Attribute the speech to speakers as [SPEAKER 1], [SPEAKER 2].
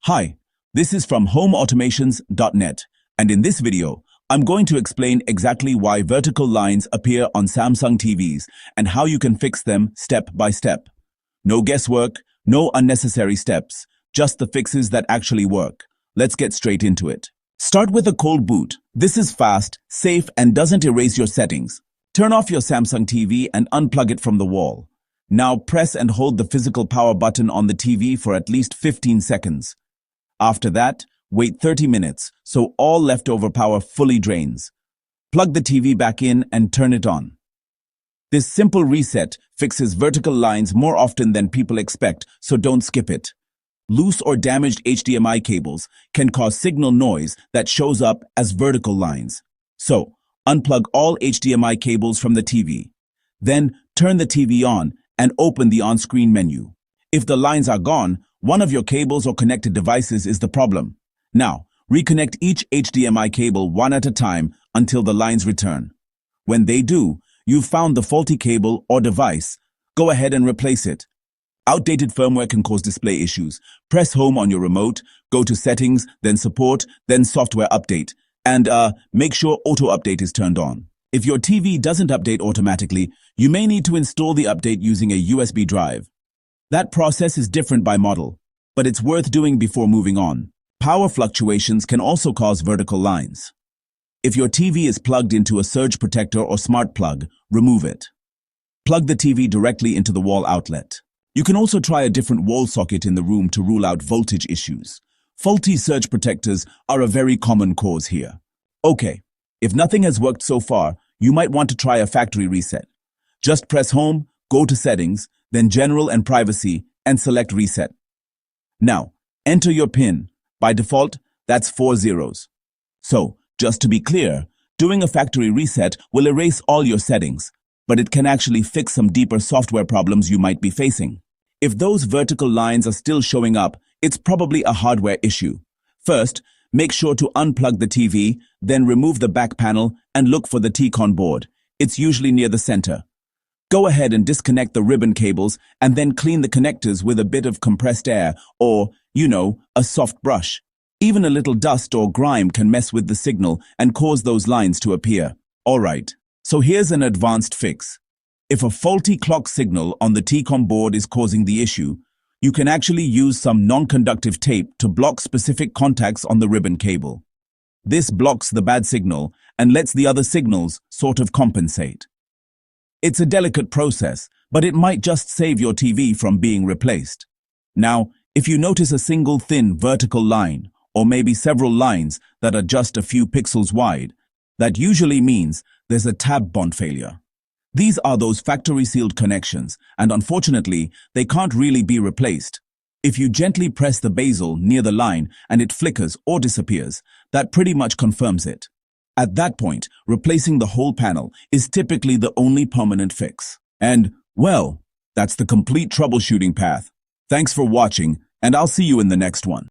[SPEAKER 1] Hi, this is from homeautomations.net, and in this video, I'm going to explain exactly why vertical lines appear on Samsung TVs and how you can fix them step by step. No guesswork, no unnecessary steps, just the fixes that actually work. Let's get straight into it. Start with a cold boot. This is fast, safe, and doesn't erase your settings. Turn off your Samsung TV and unplug it from the wall. Now press and hold the physical power button on the TV for at least 15 seconds. After that, wait 30 minutes so all leftover power fully drains. Plug the TV back in and turn it on. This simple reset fixes vertical lines more often than people expect, so don't skip it. Loose or damaged HDMI cables can cause signal noise that shows up as vertical lines. So, unplug all HDMI cables from the TV. Then, turn the TV on and open the on-screen menu. If the lines are gone, one of your cables or connected devices is the problem. Now, reconnect each HDMI cable one at a time until the lines return. When they do, you've found the faulty cable or device. Go ahead and replace it. Outdated firmware can cause display issues. Press home on your remote, go to settings, then support, then software update, and make sure auto update is turned on. If your TV doesn't update automatically, you may need to install the update using a USB drive. That process is different by model, but it's worth doing before moving on. Power fluctuations can also cause vertical lines. If your TV is plugged into a surge protector or smart plug, remove it. Plug the TV directly into the wall outlet. You can also try a different wall socket in the room to rule out voltage issues. Faulty surge protectors are a very common cause here. Okay, if nothing has worked so far, you might want to try a factory reset. Just press Home, go to Settings, then General and Privacy, and select Reset. Now, enter your PIN. By default, that's 4 zeros. So, just to be clear, doing a factory reset will erase all your settings, but it can actually fix some deeper software problems you might be facing. If those vertical lines are still showing up, it's probably a hardware issue. First, make sure to unplug the TV, then remove the back panel and look for the T-con board. It's usually near the center. Go ahead and disconnect the ribbon cables and then clean the connectors with a bit of compressed air or, a soft brush. Even a little dust or grime can mess with the signal and cause those lines to appear. Alright, so here's an advanced fix. If a faulty clock signal on the T-con board is causing the issue, you can actually use some non-conductive tape to block specific contacts on the ribbon cable. This blocks the bad signal and lets the other signals sort of compensate. It's a delicate process, but it might just save your TV from being replaced. Now, if you notice a single thin vertical line, or maybe several lines that are just a few pixels wide, that usually means there's a tab bond failure. These are those factory-sealed connections, and unfortunately, they can't really be replaced. If you gently press the bezel near the line and it flickers or disappears, that pretty much confirms it. At that point, replacing the whole panel is typically the only permanent fix. And, well, that's the complete troubleshooting path. Thanks for watching, and I'll see you in the next one.